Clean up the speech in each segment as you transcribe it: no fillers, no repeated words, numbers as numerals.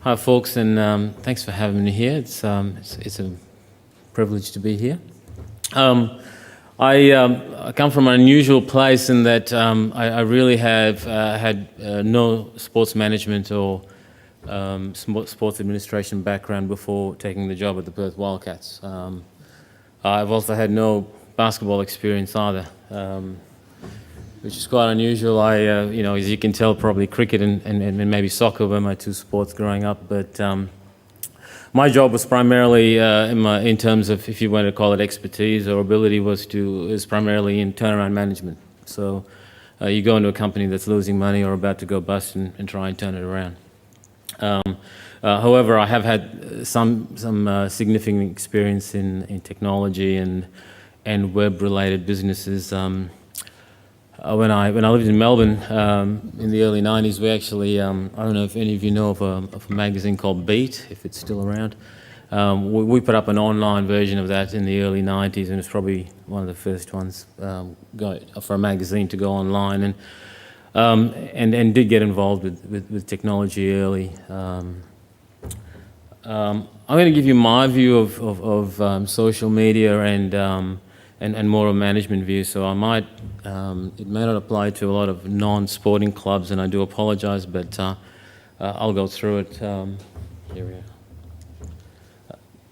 Hi, folks, and thanks for having me here. It's a privilege to be here. I come from an unusual place in that I really have had no sports management or sports administration background before taking the job at the Perth Wildcats. I've also had no basketball experience either, which is quite unusual. As you can tell, probably cricket and maybe soccer were my two sports growing up. But my job was primarily, in terms of, if you want to call it expertise or ability, is primarily in turnaround management. So you go into a company that's losing money or about to go bust and try and turn it around. However, I have had some significant experience in technology and web-related businesses. When I lived in Melbourne in the early 90s, we actually, I don't know if any of you know of a magazine called Beat, if it's still around. We put up an online version of that in the early 90s, and it's probably one of the first ones for a magazine to go online, and did get involved with technology early. I'm going to give you my view of social media and more of a management view. So it may not apply to a lot of non-sporting clubs, and I do apologise, but I'll go through it. Here we are.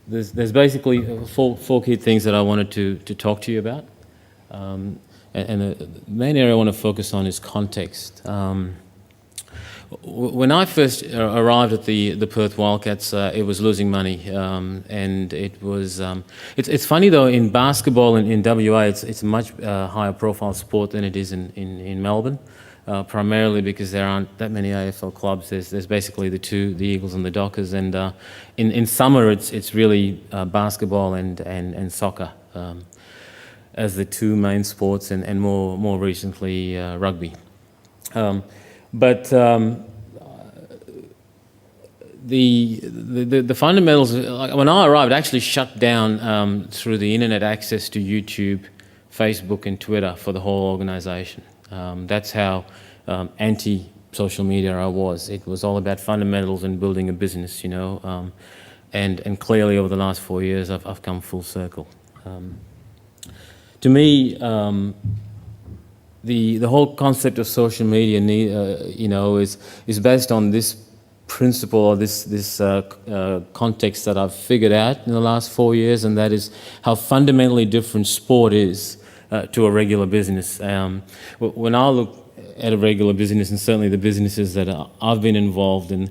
There's basically four key things that I wanted to talk to you about, and the main area I want to focus on is context. When I first arrived at the Perth Wildcats, it was losing money, and it was. It's funny though, in basketball in WA, it's a much higher profile sport than it is in Melbourne, primarily because there aren't that many AFL clubs. There's basically the Eagles and the Dockers, and in summer it's really basketball and soccer as the two main sports, and more recently rugby. But the fundamentals, like when I arrived, actually shut down through the internet access to YouTube, Facebook, and Twitter for the whole organisation. That's how anti-social media I was. It was all about fundamentals and building a business, and clearly over the last 4 years, I've come full circle. To me, the whole concept of social media, is based on this principle or this context that I've figured out in the last 4 years, and that is how fundamentally different sport is to a regular business. When I look at a regular business, and certainly the businesses that I've been involved in,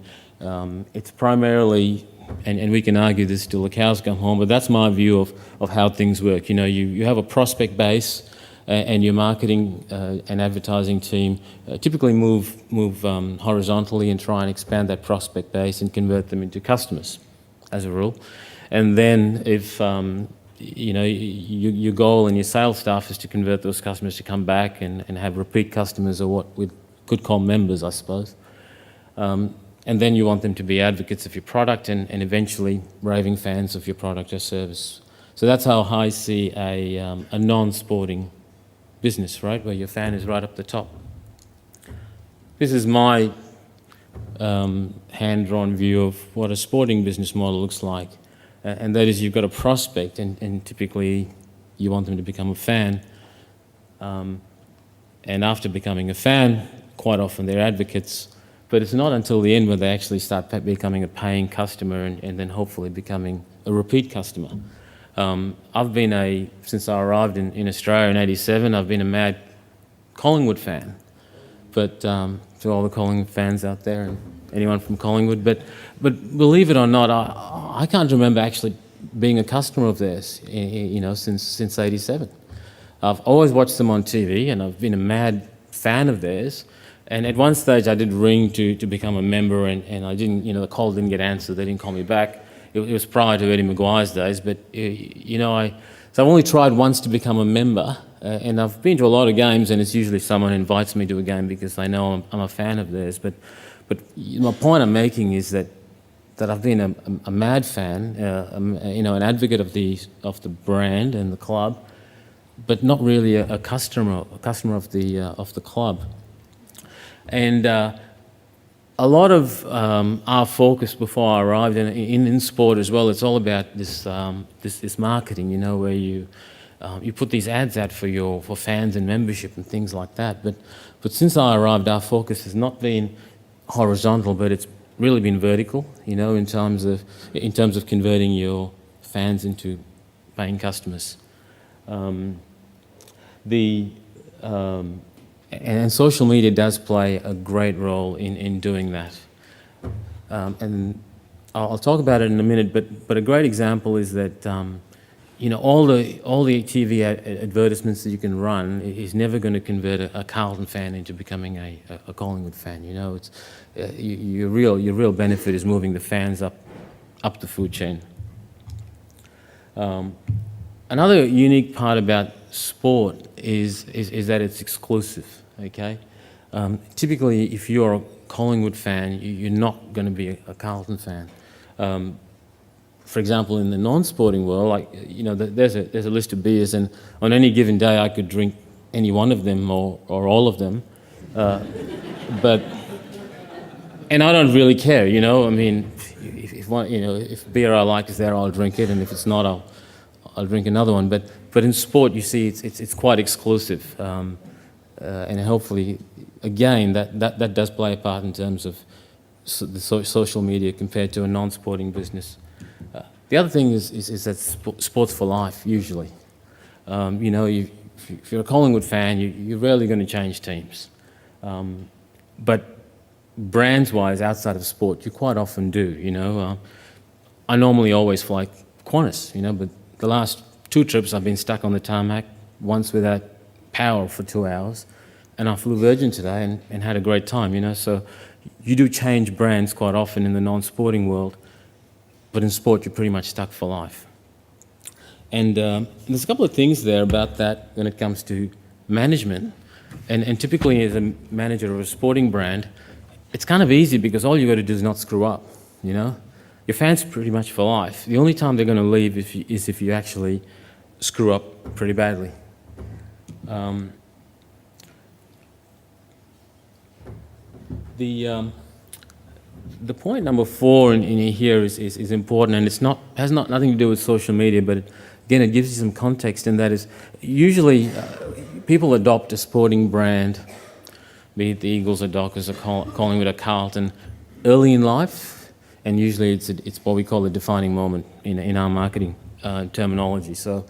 it's primarily, and we can argue this till the cows come home, but that's my view of how things work. You have a prospect base, and your marketing and advertising team typically move horizontally and try and expand that prospect base and convert them into customers, as a rule. And then if your goal and your sales staff is to convert those customers to come back and have repeat customers, or what we could call members, I suppose. And then you want them to be advocates of your product and eventually raving fans of your product or service. So that's how I see a non-sporting business, right, where your fan is right up the top. This is my hand-drawn view of what a sporting business model looks like, and that is you've got a prospect, and typically you want them to become a fan, and after becoming a fan, quite often they're advocates, but it's not until the end where they actually start becoming a paying customer and then hopefully becoming a repeat customer. I've been since I arrived in Australia in '87, I've been a mad Collingwood fan. But to all the Collingwood fans out there and anyone from Collingwood, but believe it or not, I can't remember actually being a customer of theirs, since '87. I've always watched them on TV, and I've been a mad fan of theirs. And at one stage, I did ring to become a member, and I didn't. The call didn't get answered. They didn't call me back. It was prior to Eddie Maguire's days, but so I've only tried once to become a member, and I've been to a lot of games, and it's usually someone invites me to a game because they know I'm a fan of theirs. But my point I'm making is that I've been a mad fan, an advocate of the brand and the club, but not really a customer of the club. And a lot of our focus before I arrived in sport as well, it's all about this marketing, you know, where you put these ads out for fans and membership and things like that. But since I arrived, our focus has not been horizontal, but it's really been vertical, you know, in terms of converting your fans into paying customers. And social media does play a great role in doing that. And I'll talk about it in a minute, but a great example is that you know, all the TV advertisements that you can run is never going to convert a Carlton fan into becoming a Collingwood fan. You know, it's your real benefit is moving the fans up the food chain. Another unique part about sport is that it's exclusive. Okay, typically if you're a Collingwood fan, you're not going to be a Carlton fan. For example, in the non-sporting world, like, you know, there's a list of beers, and on any given day I could drink any one of them or all of them, and I don't really care, you know. I mean, if one, you know, if beer I like is there, I'll drink it, and if it's not, I'll drink another one. But in sport, you see, it's quite exclusive, and hopefully, again, that does play a part in terms of the social media compared to a non-sporting business. The other thing is that sports for life, usually. You know, if you're a Collingwood fan, you're rarely going to change teams. But brands-wise, outside of sport, you quite often do, you know. I normally always fly Qantas, you know, but the last 2 trips I've been stuck on the tarmac, once without power for 2 hours, and I flew Virgin today and had a great time, you know. So you do change brands quite often in the non-sporting world, but in sport, you're pretty much stuck for life. And there's a couple of things there about that when it comes to management. And typically, as a manager of a sporting brand, it's kind of easy because all you got to do is not screw up, you know? Your fans pretty much for life. The only time they're going to leave is if you actually screw up pretty badly. The point number 4 in here is important, and has nothing to do with social media, but again, it gives you some context, and that is usually people adopt a sporting brand, be it the Eagles or Dockers or Collingwood or Carlton, early in life, and usually it's what we call a defining moment in our marketing terminology. So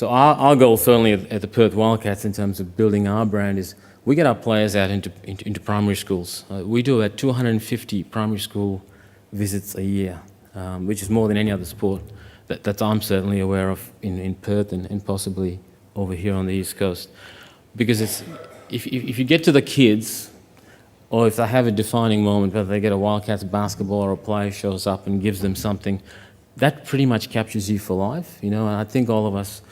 our goal certainly at the Perth Wildcats in terms of building our brand is we get our players out into primary schools. We do about 250 primary school visits a year, which is more than any other sport that I'm certainly aware of in Perth and possibly over here on the East Coast. Because if you get to the kids, or if they have a defining moment, whether they get a Wildcats basketball or a player shows up and gives them something, that pretty much captures you for life, you know. And I think all of us,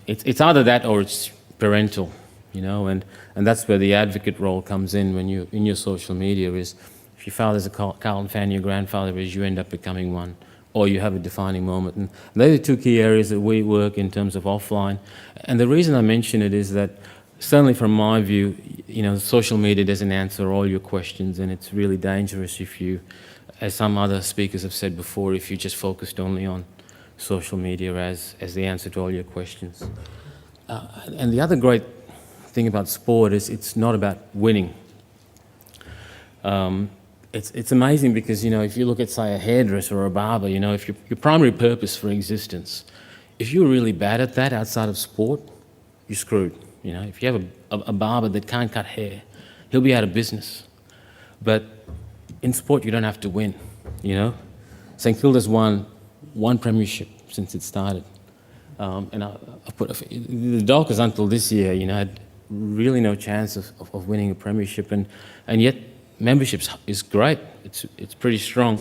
it's either that or it's parental. You know, and that's where the advocate role comes in when you in your social media is if your father's a Carlton fan, your grandfather is, you end up becoming one, or you have a defining moment. And those are 2 key areas that we work in terms of offline. And the reason I mention it is that certainly from my view, you know, social media doesn't answer all your questions, and it's really dangerous if you, as some other speakers have said before, if you just focused only on social media as the answer to all your questions. And the other great thing about sport is it's not about winning. It's amazing because, you know, if you look at, say, a hairdresser or a barber, you know, if your primary purpose for existence, if you're really bad at that outside of sport, you're screwed. You know, if you have a barber that can't cut hair, he'll be out of business. But in sport, you don't have to win, you know. St Kilda's won 1 premiership since it started. And I put the Dockers until this year, you know, had really no chance of winning a premiership, and yet membership is great. It's pretty strong.